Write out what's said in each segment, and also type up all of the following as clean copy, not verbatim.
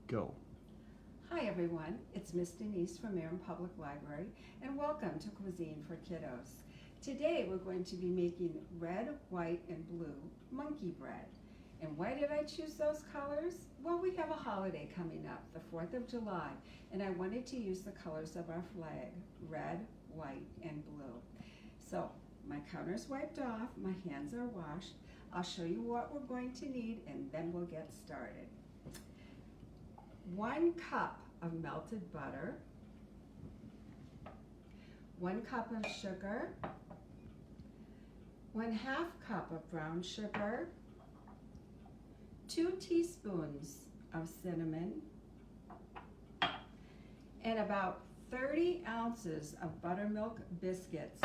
Go. Hi everyone, it's Miss Denise from Marin Public Library and welcome to Cuisine for Kiddos. Today we're going to be making red, white, and blue monkey bread. And why did I choose those colors? Well, we have a holiday coming up, the 4th of July, and I wanted to use the colors of our flag, red, white, and blue. So my counter's wiped off, my hands are washed. I'll show you what we're going to need and then we'll get started. 1 cup of melted butter, 1 cup of sugar, 1/2 cup of brown sugar, 2 teaspoons of cinnamon, and about 30 ounces of buttermilk biscuits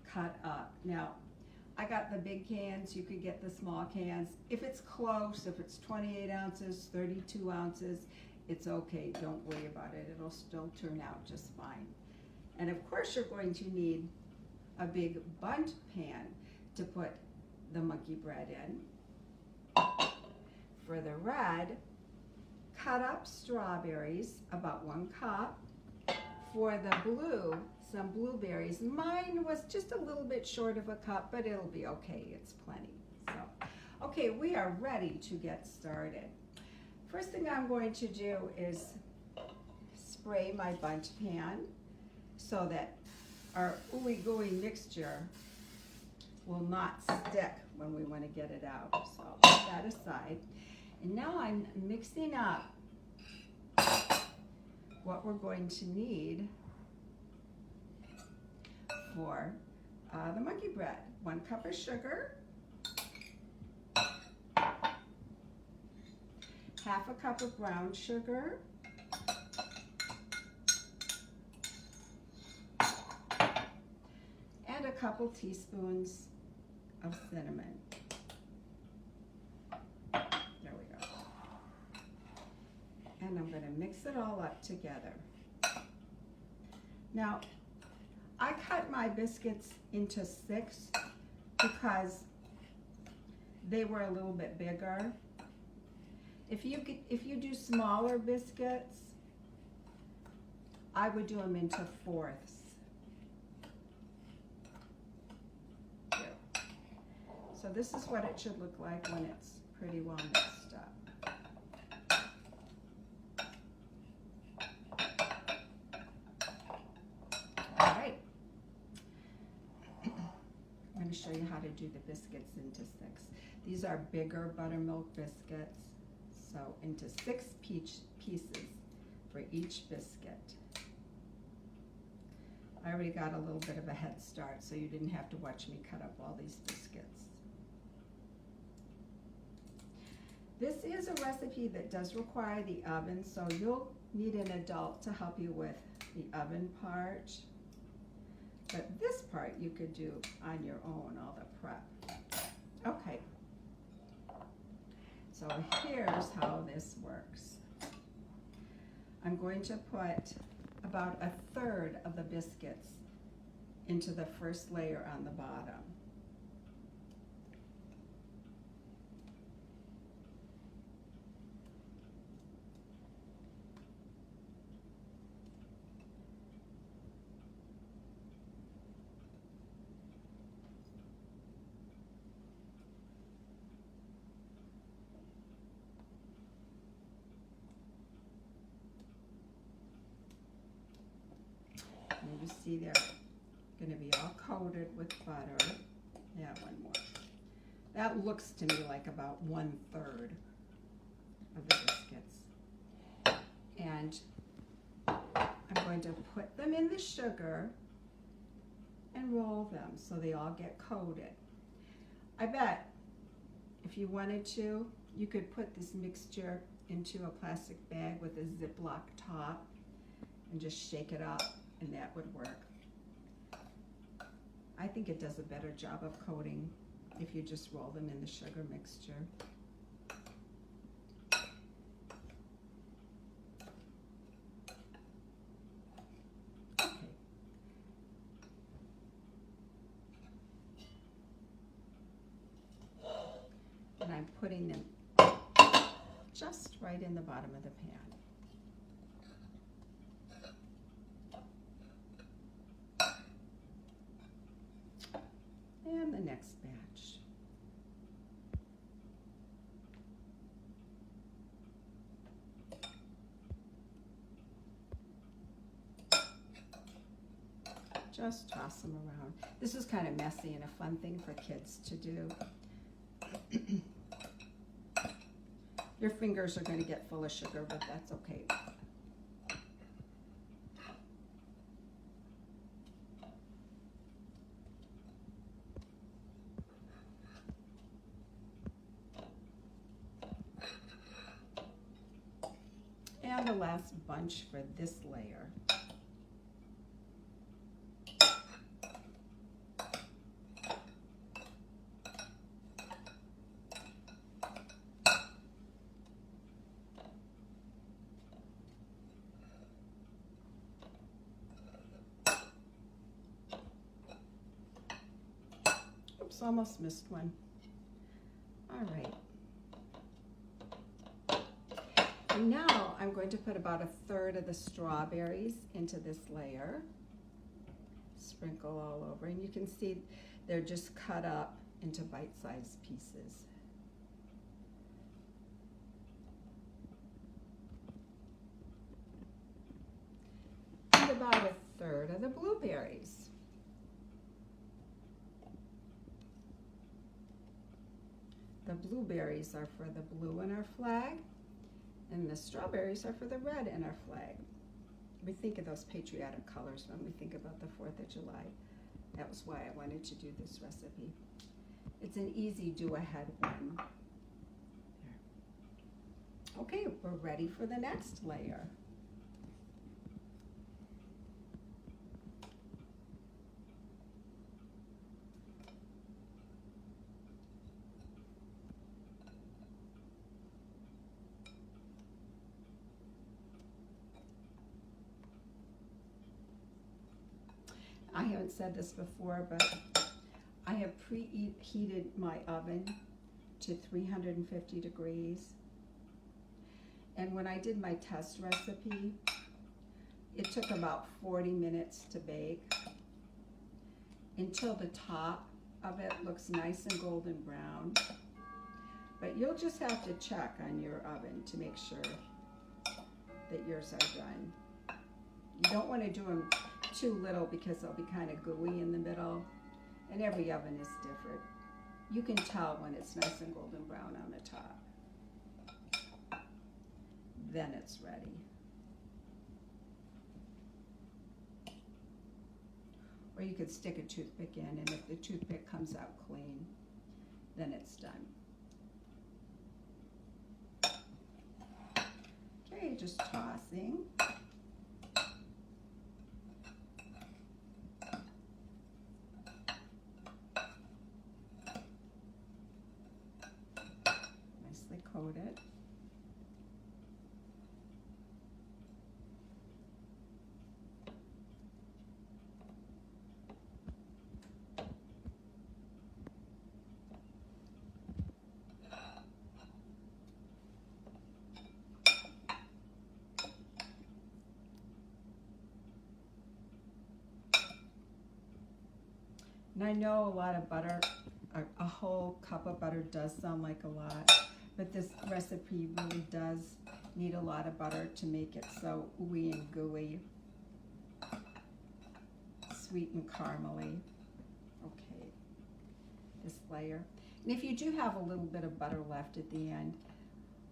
cut up. Now, I got the big cans, you could get the small cans. If it's close, if it's 28 ounces, 32 ounces, it's okay, don't worry about it. It'll still turn out just fine. And of course you're going to need a big bundt pan to put the monkey bread in. For the red, cut up strawberries, about 1 cup. For the blue, some blueberries. Mine was just a little bit short of a cup, but it'll be okay, it's plenty. So, okay, we are ready to get started. First thing I'm going to do is spray my bundt pan so that our ooey gooey mixture will not stick when we want to get it out. So I'll put that aside. And now I'm mixing up what we're going to need for the monkey bread. 1 cup of sugar, 1/2 cup of brown sugar, and a couple teaspoons of cinnamon. There we go. And I'm going to mix it all up together. Now, I cut my biscuits into 6 because they were a little bit bigger. If you do smaller biscuits, I would do them into 4ths. So this is what it should look like when it's pretty well mixed up. All right. I'm going to show you how to do the biscuits into 6. These are bigger buttermilk biscuits. So into 6 pieces for each biscuit. I already got a little bit of a head start, so you didn't have to watch me cut up all these biscuits. This is a recipe that does require the oven, so you'll need an adult to help you with the oven part. But this part you could do on your own, all the prep. Okay. So here's how this works. I'm going to put about 1/3 of the biscuits into the first layer on the bottom. You see they're going to be all coated with butter. Yeah, 1 more. That looks to me like about 1/3 of the biscuits. And I'm going to put them in the sugar and roll them so they all get coated. I bet if you wanted to, you could put this mixture into a plastic bag with a Ziploc top and just shake it up, and that would work. I think it does a better job of coating if you just roll them in the sugar mixture. Okay. And I'm putting them just right in the bottom of the pan. Just toss them around. This is kind of messy and a fun thing for kids to do. Your fingers are going to get full of sugar, but that's okay. And the last bunch for this layer. Oops, almost missed one. All right. And now I'm going to put about 1/3 of the strawberries into this layer. Sprinkle all over, and you can see they're just cut up into bite-sized pieces. And about 1/3 of the blueberries. The blueberries are for the blue in our flag, and the strawberries are for the red in our flag. We think of those patriotic colors when we think about the 4th of July. That was why I wanted to do this recipe. It's an easy do-ahead one. Okay, we're ready for the next layer. I haven't said this before, but I have preheated my oven to 350 degrees. And when I did my test recipe, it took about 40 minutes to bake until the top of it looks nice and golden brown. But you'll just have to check on your oven to make sure that yours are done. You don't want to do them too little because they'll be kind of gooey in the middle, and every oven is different. You can tell when it's nice and golden brown on the top. Then it's ready. Or you could stick a toothpick in, and if the toothpick comes out clean, then it's done. Okay, just tossing. Nicely coated. And I know a lot of butter, a whole cup of butter does sound like a lot, but this recipe really does need a lot of butter to make it so ooey and gooey, sweet and caramely. Okay, this layer. And if you do have a little bit of butter left at the end,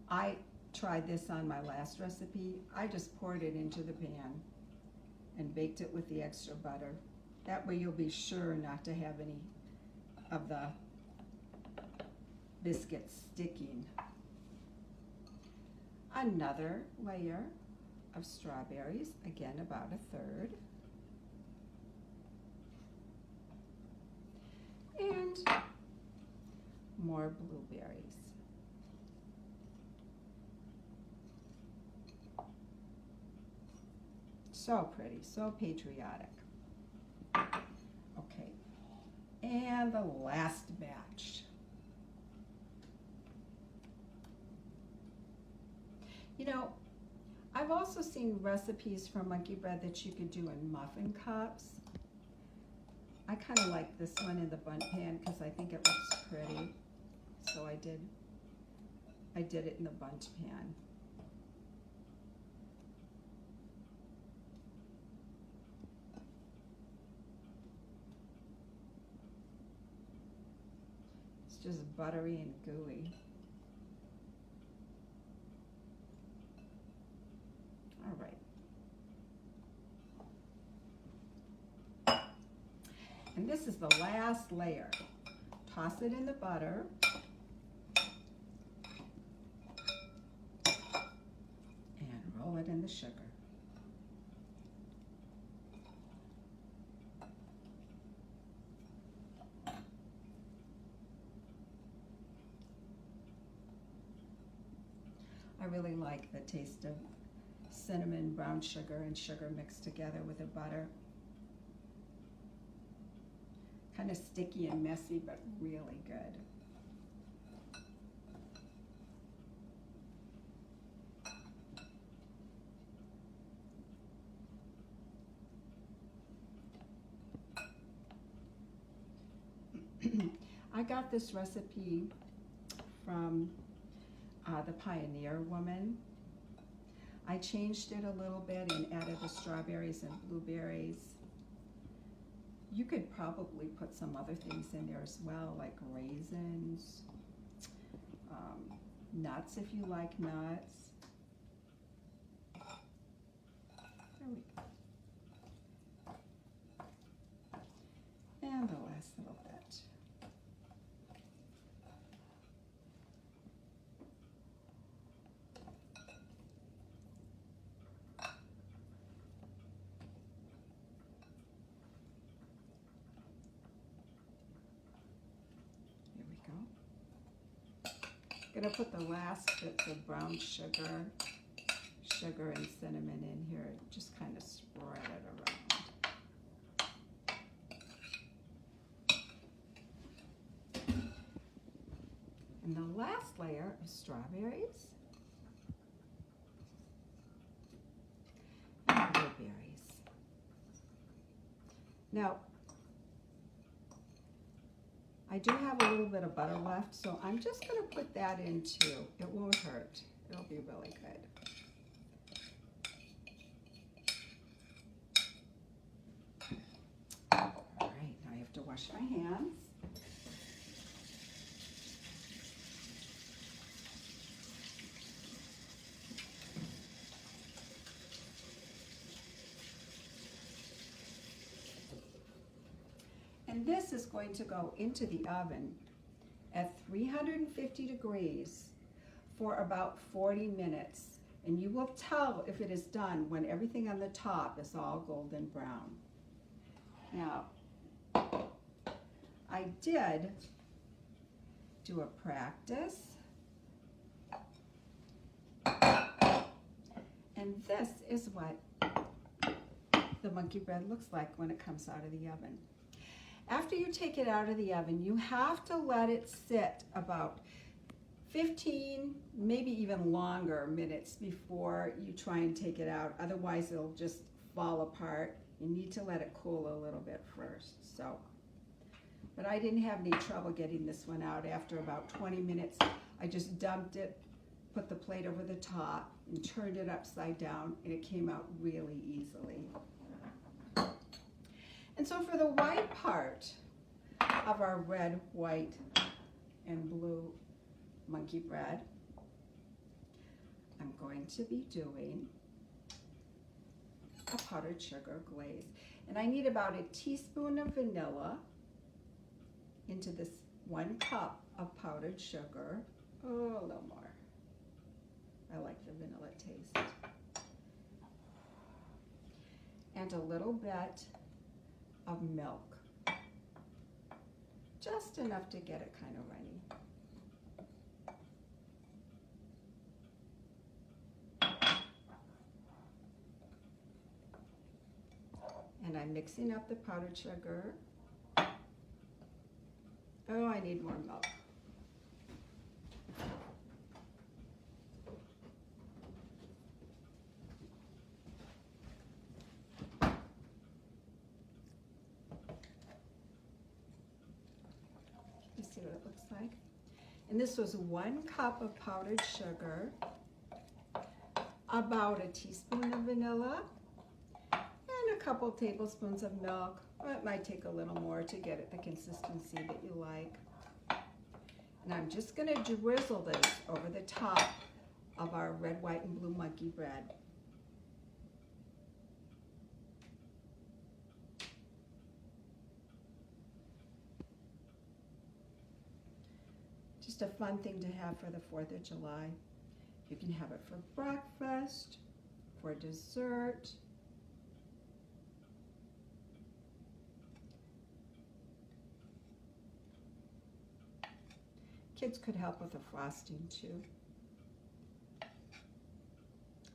I tried this on my last recipe. I just poured it into the pan and baked it with the extra butter. That way you'll be sure not to have any of the biscuits sticking. Another layer of strawberries, again about 1/3. And more blueberries. So pretty, so patriotic. Okay, and the last batch. You know, I've also seen recipes for monkey bread that you could do in muffin cups. I kind of like this one in the bundt pan because I think it looks pretty. So I did it in the bundt pan. just buttery and gooey. All right. And this is the last layer. Toss it in the butter. And roll it in the sugar. I really like the taste of cinnamon, brown sugar, and sugar mixed together with the butter. Kind of sticky and messy, but really good. I got this recipe from the Pioneer Woman. I changed it a little bit and added the strawberries and blueberries. You could probably put some other things in there as well, like raisins, nuts if you like nuts. There we go. And the last little bit. Gonna put the last bits of brown sugar and cinnamon in here. Just kind of spread it around. And the last layer of strawberries and blueberries. Now, I do have a little bit of butter left, so I'm just going to put that in too. It won't hurt. It'll be really good. All right, now I have to wash my hands. And this is going to go into the oven at 350 degrees for about 40 minutes. And you will tell if it is done when everything on the top is all golden brown. Now, I did do a practice. And this is what the monkey bread looks like when it comes out of the oven. After you take it out of the oven, you have to let it sit about 15, maybe even longer minutes before you try and take it out. Otherwise, it'll just fall apart. You need to let it cool a little bit first. But I didn't have any trouble getting this one out. After about 20 minutes, I just dumped it, put the plate over the top, and turned it upside down, and it came out really easily. And so for the white part of our red, white, and blue monkey bread, I'm going to be doing a powdered sugar glaze. And I need about a teaspoon of vanilla into this 1 cup of powdered sugar. Oh, a little more. I like the vanilla taste. And a little bit of milk, just enough to get it kind of runny. And I'm mixing up the powdered sugar. Oh, I need more milk. See what it looks like. And this was 1 cup of powdered sugar, about a teaspoon of vanilla, and a couple tablespoons of milk. Well, it might take a little more to get it the consistency that you like. And I'm just going to drizzle this over the top of our red, white, and blue monkey bread. Just a fun thing to have for the 4th of July. You can have it for breakfast, for dessert. Kids could help with the frosting too.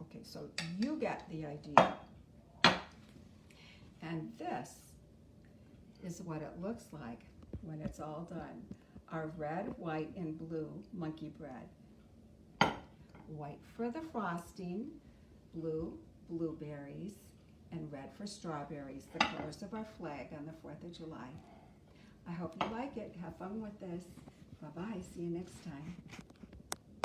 Okay, so you get the idea. And this is what it looks like when it's all done. Our red, white, and blue monkey bread. White for the frosting, blue, blueberries, and red for strawberries, the colors of our flag on the 4th of July. I hope you like it. Have fun with this. Bye-bye. See you next time.